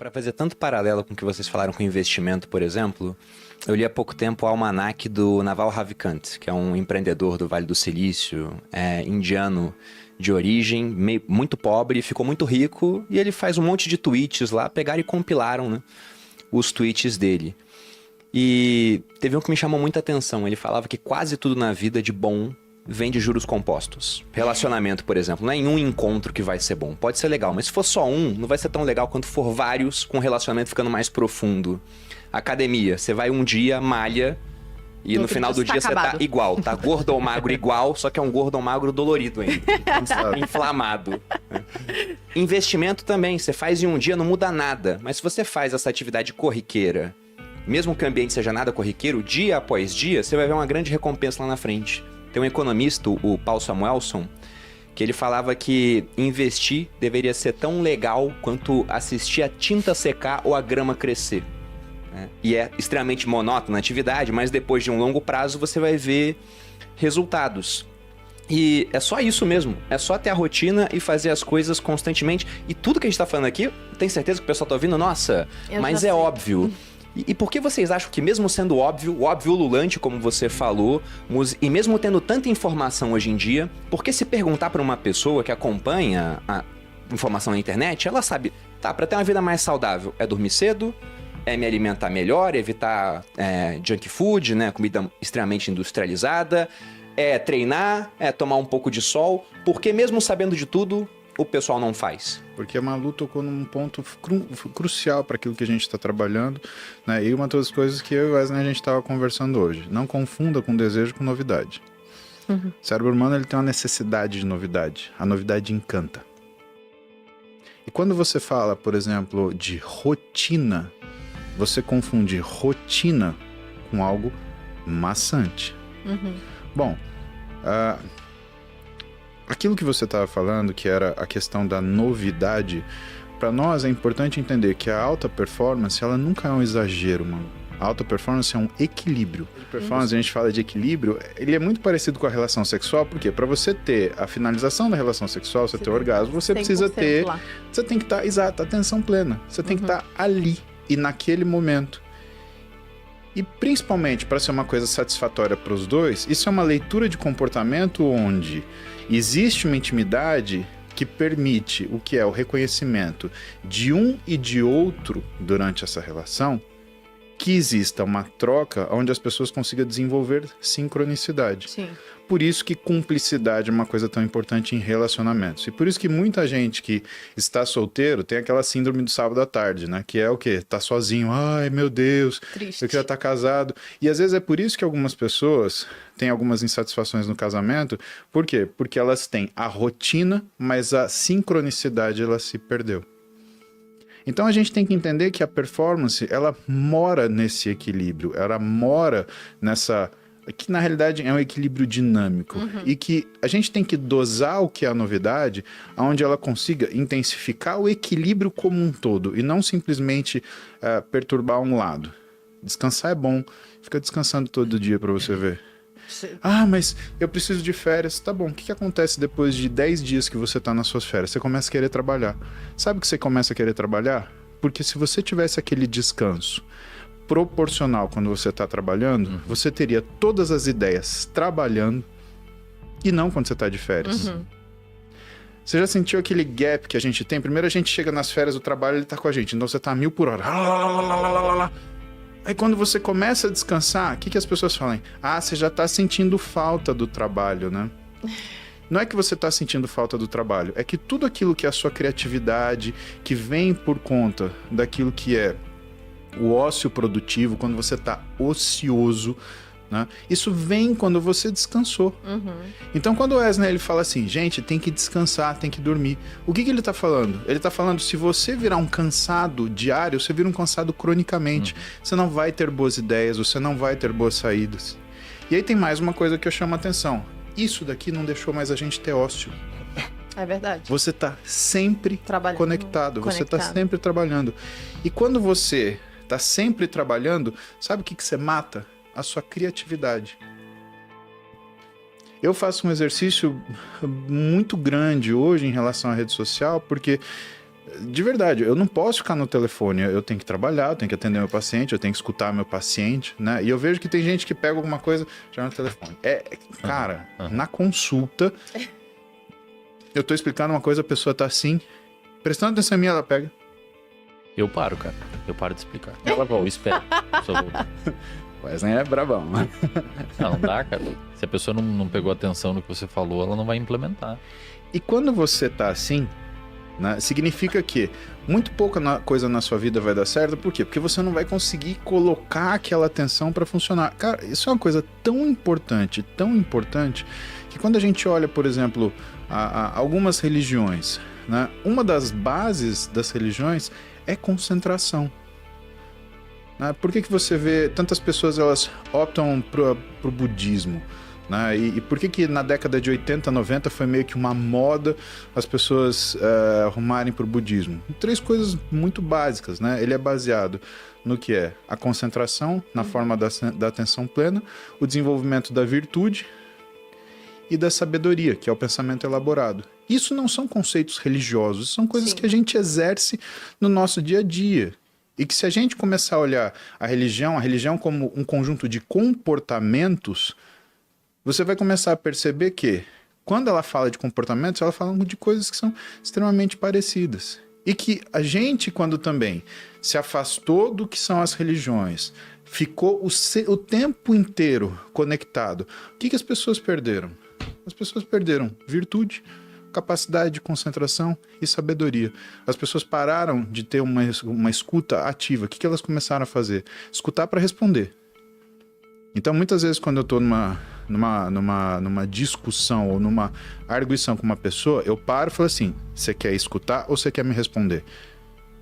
para fazer tanto paralelo com o que vocês falaram com investimento, por exemplo, eu li há pouco tempo o almanaque do Naval Ravikant, que é um empreendedor do Vale do Silício, indiano de origem, muito pobre, ficou muito rico, e ele faz um monte de tweets lá, pegaram e compilaram, né, os tweets dele. E teve um que me chamou muita atenção, ele falava que quase tudo na vida de bom vem de juros compostos. Relacionamento, por exemplo, não é em um encontro que vai ser bom. Pode ser legal, mas se for só um, não vai ser tão legal quanto for vários, com o relacionamento ficando mais profundo. Academia, você vai um dia, malha, e no final do dia você tá igual. Tá gordo ou magro igual, só que é um gordo ou magro dolorido ainda. Inflamado. Investimento também, você faz em um dia, não muda nada. Mas se você faz essa atividade corriqueira, mesmo que o ambiente seja nada corriqueiro, dia após dia, você vai ver uma grande recompensa lá na frente. Tem um economista, o Paul Samuelson, que ele falava que investir deveria ser tão legal quanto assistir a tinta secar ou a grama crescer. E é extremamente monótona a atividade, mas depois de um longo prazo você vai ver resultados. E é só isso mesmo, é só ter a rotina e fazer as coisas constantemente. E tudo que a gente tá falando aqui, tenho certeza que o pessoal tá ouvindo, nossa, mas é óbvio. E por que vocês acham que mesmo sendo óbvio, o óbvio ululante, como você falou, e mesmo tendo tanta informação hoje em dia, por que se perguntar para uma pessoa que acompanha a informação na internet, ela sabe, tá, para ter uma vida mais saudável, é dormir cedo, é me alimentar melhor, evitar junk food, né, comida extremamente industrializada, é treinar, é tomar um pouco de sol, porque mesmo sabendo de tudo, o pessoal não faz? Porque a Malu tocou num ponto crucial para aquilo que a gente está trabalhando, né? E uma das coisas que eu e o Wesley a gente estava conversando hoje. Não confunda com desejo com novidade. O cérebro humano ele tem uma necessidade de novidade. A novidade encanta. E quando você fala, por exemplo, de rotina, você confunde rotina com algo maçante. Bom, aquilo que você estava falando, que era a questão da novidade, para nós é importante entender que a alta performance, ela nunca é um exagero, mano. A alta performance é um equilíbrio. Performance, a gente fala de equilíbrio, ele é muito parecido com a relação sexual, porque para você ter a finalização da relação sexual, você ter o orgasmo, você precisa ter... Lá. Você tem que estar, exato, atenção plena. Você tem que estar ali e naquele momento. E principalmente para ser uma coisa satisfatória para os dois, isso é uma leitura de comportamento onde existe uma intimidade que permite o que é o reconhecimento de um e de outro durante essa relação, que exista uma troca onde as pessoas consigam desenvolver sincronicidade. Sim. Por isso que cumplicidade é uma coisa tão importante em relacionamentos. E por isso que muita gente que está solteiro tem aquela síndrome do sábado à tarde, né? Que é o quê? Tá sozinho. Ai, meu Deus. Triste. Eu queria estar casado. E às vezes é por isso que algumas pessoas têm algumas insatisfações no casamento. Por quê? Porque elas têm a rotina, mas a sincronicidade ela se perdeu. Então a gente tem que entender que a performance, ela mora nesse equilíbrio, ela mora nessa... que na realidade é um equilíbrio dinâmico. E que a gente tem que dosar o que é a novidade, onde ela consiga intensificar o equilíbrio como um todo, e não simplesmente perturbar um lado. Descansar é bom, fica descansando todo dia para você ver. Ah, mas eu preciso de férias. Tá bom, o que acontece depois de 10 dias que você tá nas suas férias? Você começa a querer trabalhar. Sabe que você começa a querer trabalhar? Porque se você tivesse aquele descanso proporcional quando você tá trabalhando, você teria todas as ideias trabalhando e não quando você tá de férias. Você já sentiu aquele gap que a gente tem? Primeiro a gente chega nas férias, o trabalho ele tá com a gente, então você tá a 1000 por hora. Aí quando você começa a descansar, o que as pessoas falam? Ah, você já tá sentindo falta do trabalho, né? Não é que você tá sentindo falta do trabalho, é que tudo aquilo que é a sua criatividade, que vem por conta daquilo que é o ócio produtivo, quando você tá ocioso, né? Isso vem quando você descansou. Então quando o Wesley ele fala assim, gente, tem que descansar, tem que dormir. O que ele tá falando? Ele tá falando, se você virar um cansado diário, você vira um cansado cronicamente. Você não vai ter boas ideias, você não vai ter boas saídas. E aí tem mais uma coisa que eu chamo a atenção. Isso daqui não deixou mais a gente ter ócio. É verdade. Você tá sempre conectado, você tá sempre trabalhando. E quando você tá sempre trabalhando, sabe o que você mata? A sua criatividade. Eu faço um exercício muito grande hoje em relação à rede social, porque De verdade, eu não posso ficar no telefone, eu tenho que trabalhar, eu tenho que atender meu paciente, eu tenho que escutar meu paciente, né? E eu vejo que tem gente que pega alguma coisa já no telefone. Cara, na consulta, eu tô explicando uma coisa, a pessoa tá assim, prestando atenção em mim, ela pega. Eu paro, cara. Eu paro de explicar. Ela volta. Eu espero. Só voltar. O Wesley é brabão, né? Não dá, cara. Se a pessoa não pegou atenção no que você falou, ela não vai implementar. E quando você tá assim, né, significa que muito pouca coisa na sua vida vai dar certo. Por quê? Porque você não vai conseguir colocar aquela atenção para funcionar. Cara, isso é uma coisa tão importante, que quando a gente olha, por exemplo, algumas religiões, né, uma das bases das religiões é concentração. Né? Por que você vê tantas pessoas elas optam pro budismo? Né? E por que na década de 80, 90 foi meio que uma moda as pessoas arrumarem pro budismo? 3 coisas muito básicas, né? Ele é baseado no que é a concentração, na forma da atenção plena, o desenvolvimento da virtude e da sabedoria, que é o pensamento elaborado. Isso não são conceitos religiosos, são coisas que a gente exerce no nosso dia a dia. E que se a gente começar a olhar a religião como um conjunto de comportamentos, você vai começar a perceber que, quando ela fala de comportamentos, ela fala de coisas que são extremamente parecidas. E que a gente, quando também se afastou do que são as religiões, ficou o tempo inteiro conectado, o que as pessoas perderam? As pessoas perderam virtude, capacidade de concentração e sabedoria. As pessoas pararam de ter uma escuta ativa. O que elas começaram a fazer? Escutar para responder. Então, muitas vezes, quando eu estou numa discussão ou numa arguição com uma pessoa, eu paro e falo assim, você quer escutar ou você quer me responder?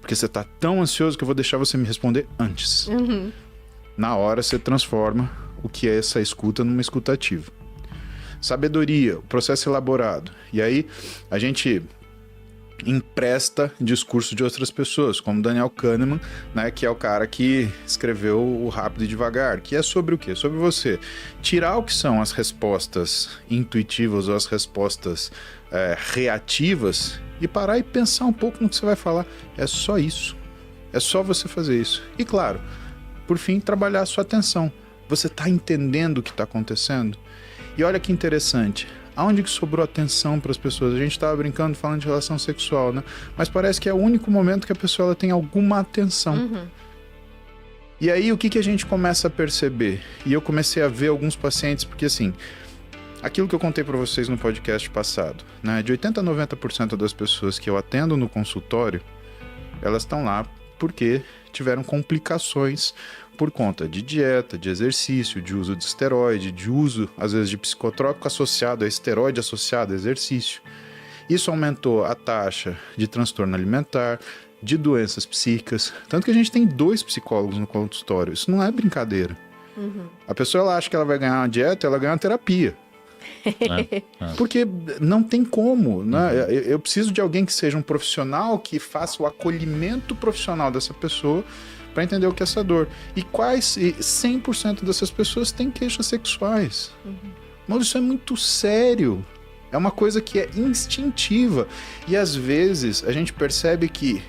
Porque você está tão ansioso que eu vou deixar você me responder antes. Na hora, você transforma o que é essa escuta numa escuta ativa. Sabedoria, o processo elaborado. E aí, a gente empresta discurso de outras pessoas, como Daniel Kahneman, né, que é o cara que escreveu o Rápido e Devagar, que é sobre o quê? Sobre você tirar o que são as respostas intuitivas ou as respostas reativas e parar e pensar um pouco no que você vai falar. É só isso. É só você fazer isso. E claro, por fim, trabalhar a sua atenção. Você está entendendo o que está acontecendo? E olha que interessante, aonde que sobrou atenção para as pessoas? A gente estava brincando, falando de relação sexual, né? Mas parece que é o único momento que a pessoa ela tem alguma atenção. E aí, o que a gente começa a perceber? E eu comecei a ver alguns pacientes, porque assim, aquilo que eu contei para vocês no podcast passado, né? De 80% a 90% das pessoas que eu atendo no consultório, elas estão lá porque tiveram complicações por conta de dieta, de exercício, de uso de esteroide, de uso, às vezes, de psicotrópico associado a esteroide, associado a exercício. Isso aumentou a taxa de transtorno alimentar, de doenças psíquicas. Tanto que a gente tem 2 psicólogos no consultório. Isso não é brincadeira. A pessoa ela acha que ela vai ganhar uma dieta, ela ganha uma terapia. Porque não tem como, né? Eu preciso de alguém que seja um profissional que faça o acolhimento profissional dessa pessoa para entender o que é essa dor. E 100% dessas pessoas têm queixas sexuais. Mas isso é muito sério. É uma coisa que é instintiva. E às vezes a gente percebe que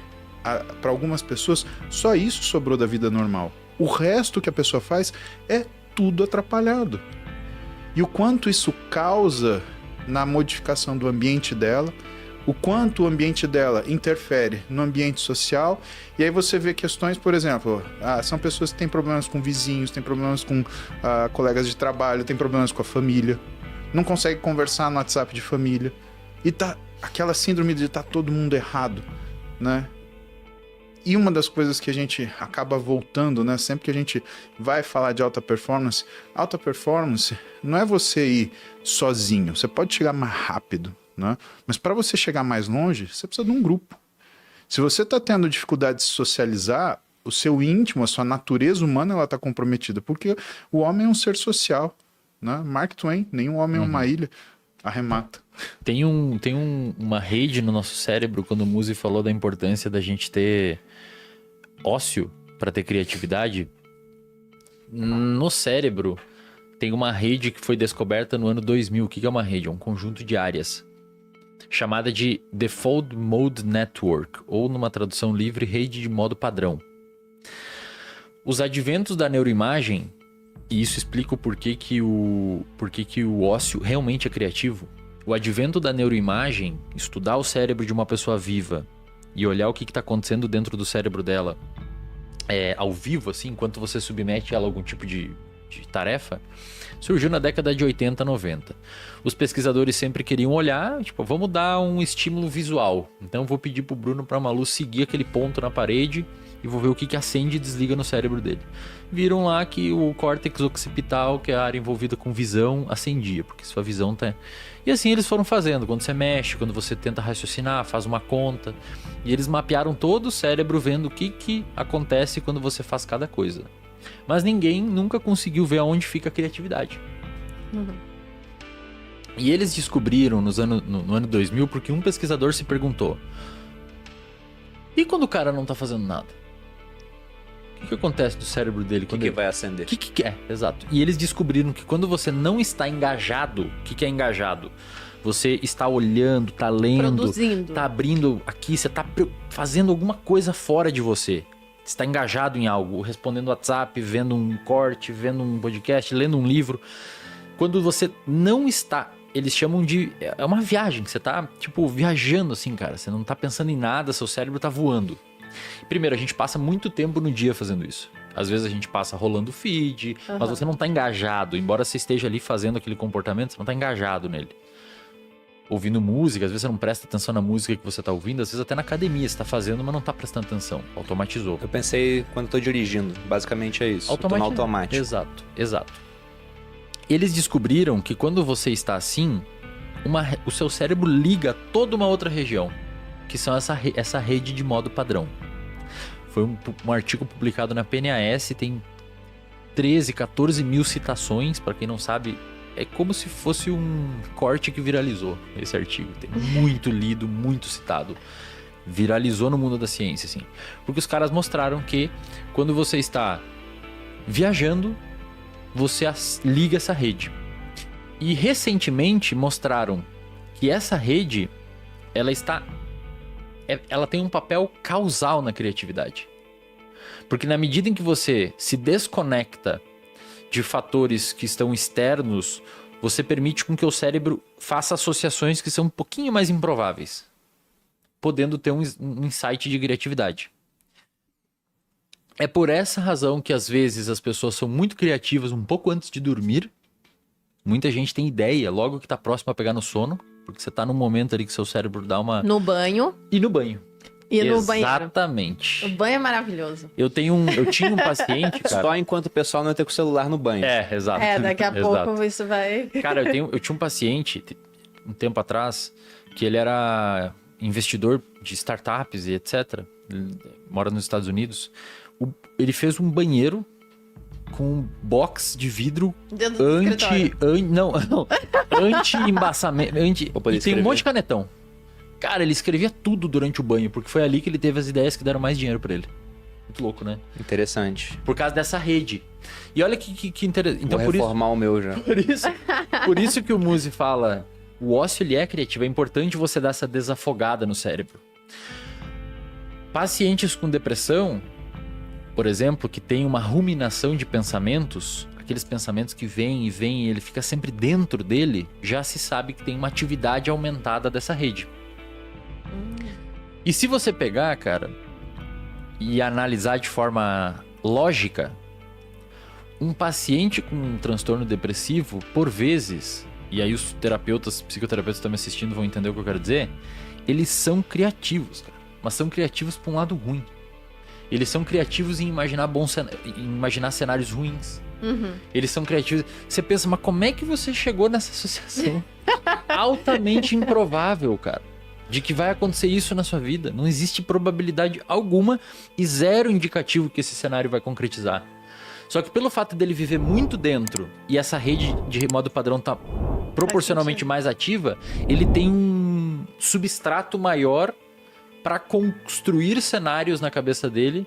para algumas pessoas só isso sobrou da vida normal. O resto que a pessoa faz é tudo atrapalhado. E o quanto isso causa na modificação do ambiente dela, o quanto o ambiente dela interfere no ambiente social. E aí você vê questões, por exemplo, são pessoas que têm problemas com vizinhos, têm problemas com colegas de trabalho, têm problemas com a família, não consegue conversar no WhatsApp de família. E tá aquela síndrome de tá todo mundo errado, né? E uma das coisas que a gente acaba voltando, né? Sempre que a gente vai falar de alta performance não é você ir sozinho. Você pode chegar mais rápido, né? Mas para você chegar mais longe, você precisa de um grupo. Se você está tendo dificuldade de se socializar, o seu íntimo, a sua natureza humana, ela está comprometida. Porque o homem é um ser social, né? Mark Twain, nenhum homem é uma ilha. Arremata. Tem uma rede no nosso cérebro, quando o Muzi falou da importância da gente ter ócio para ter criatividade. No cérebro tem uma rede que foi descoberta no ano 2000. O que é uma rede? É um conjunto de áreas. chamada de Default Mode Network, ou numa tradução livre, rede de modo padrão. Os adventos da neuroimagem, e isso explica o porquê que o ócio realmente é criativo. O advento da neuroimagem, estudar o cérebro de uma pessoa viva e olhar o que está acontecendo dentro do cérebro dela ao vivo, assim, enquanto você submete ela a algum tipo de tarefa, surgiu na década de 80, 90. Os pesquisadores sempre queriam olhar, tipo, vamos dar um estímulo visual. Então vou pedir pro Bruno, pra Malu seguir aquele ponto na parede e vou ver o que acende e desliga no cérebro dele. Viram lá que o córtex occipital, que é a área envolvida com visão, acendia, porque sua visão tá... E assim eles foram fazendo, quando você mexe, quando você tenta raciocinar, faz uma conta. E eles mapearam todo o cérebro vendo o que acontece quando você faz cada coisa. Mas ninguém nunca conseguiu ver aonde fica a criatividade. E eles descobriram no ano 2000 porque um pesquisador se perguntou: e quando o cara não tá fazendo nada? O que acontece do cérebro dele? O que vai acender? O que é? Exato. E eles descobriram que quando você não está engajado, o que é engajado? Você está olhando, tá lendo, Produzindo. tá abrindo aqui, você tá fazendo alguma coisa fora de você. Você está engajado em algo, respondendo WhatsApp, vendo um corte, vendo um podcast, lendo um livro. Quando você não está, eles chamam de... É uma viagem, você tá, tipo, viajando assim, cara. Você não tá pensando em nada, seu cérebro tá voando. Primeiro, a gente passa muito tempo no dia fazendo isso. Às vezes a gente passa rolando feed, mas você não tá engajado. Embora você esteja ali fazendo aquele comportamento, você não tá engajado nele. Ouvindo música, às vezes você não presta atenção na música que você tá ouvindo, às vezes até na academia você tá fazendo, mas não tá prestando atenção. Automatizou. Eu pensei quando eu tô dirigindo, basicamente é isso. Eu tô no automático. Exato. Eles descobriram que quando você está assim, o seu cérebro liga toda uma outra região, que são essa rede de modo padrão. Foi um artigo publicado na PNAS, tem 13, 14 mil citações, para quem não sabe... É como se fosse um corte que viralizou esse artigo. Tem muito lido, muito citado. Viralizou no mundo da ciência, assim. Porque os caras mostraram que quando você está viajando, você liga essa rede. E recentemente mostraram que essa rede, ela tem um papel causal na criatividade. Porque na medida em que você se desconecta de fatores que estão externos, você permite com que o cérebro faça associações que são um pouquinho mais improváveis, podendo ter um insight de criatividade. É por essa razão que às vezes as pessoas são muito criativas um pouco antes de dormir. Muita gente tem ideia logo que está próximo a pegar no sono, porque você está num momento ali que seu cérebro dá uma... No banho. E no banho. E no banheiro. Exatamente. O banho é maravilhoso. Eu tinha um paciente, cara... Só enquanto o pessoal não entra com o celular no banho. Exato. Daqui a pouco isso vai... Cara, eu tinha um paciente, um tempo atrás, que ele era investidor de startups e etc. Ele mora nos Estados Unidos. Ele fez um banheiro com um box de vidro Dentro do escritório. anti-embaçamento. E tem escrever. um monte de canetão. Cara, ele escrevia tudo durante o banho, porque foi ali que ele teve as ideias que deram mais dinheiro pra ele. Muito louco, né? Interessante. Por causa dessa rede. E olha que interessante. Então, Vou reformar o meu já. Por isso que o Muzi fala, o ócio ele é criativo, é importante você dar essa desafogada no cérebro. Pacientes com depressão, por exemplo, que tem uma ruminação de pensamentos, aqueles pensamentos que vêm e vêm e ele fica sempre dentro dele, já se sabe que tem uma atividade aumentada dessa rede. E se você pegar, cara, e analisar de forma lógica, um paciente com um transtorno depressivo, por vezes, e aí os psicoterapeutas que estão me assistindo vão entender o que eu quero dizer, eles são criativos, cara, mas são criativos para um lado ruim. Eles são criativos em imaginar cenários ruins. Eles são criativos. Você pensa, mas como é que você chegou nessa associação? Altamente improvável, cara, de que vai acontecer isso na sua vida. Não existe probabilidade alguma e zero indicativo que esse cenário vai concretizar. Só que pelo fato dele viver muito dentro e essa rede de modo padrão tá proporcionalmente mais ativa, ele tem um substrato maior para construir cenários na cabeça dele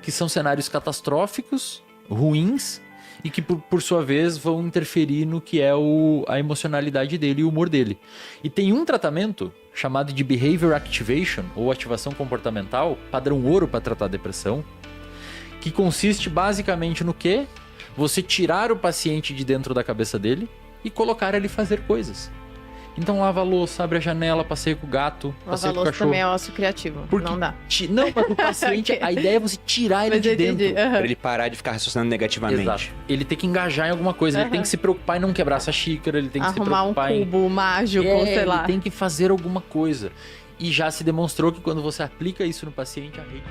que são cenários catastróficos, ruins e que, por sua vez, vão interferir no que é a emocionalidade dele e o humor dele. E tem um tratamento chamado de Behavior Activation, ou ativação comportamental, padrão ouro para tratar a depressão, que consiste basicamente no quê? Você tirar o paciente de dentro da cabeça dele e colocar ele fazer coisas. Então lava a louça, abre a janela, passeia com o gato, passeia com o cachorro. Também é ócio criativo, porque não dá. Não, mas o paciente, a ideia é você tirar ele de dentro. Pra ele parar de ficar raciocinando negativamente. Exato. Ele tem que engajar em alguma coisa, ele tem que se preocupar em não quebrar essa xícara, ele tem que se preocupar arrumar um cubo mágico, sei lá. Ele tem que fazer alguma coisa. E já se demonstrou que quando você aplica isso no paciente, a rede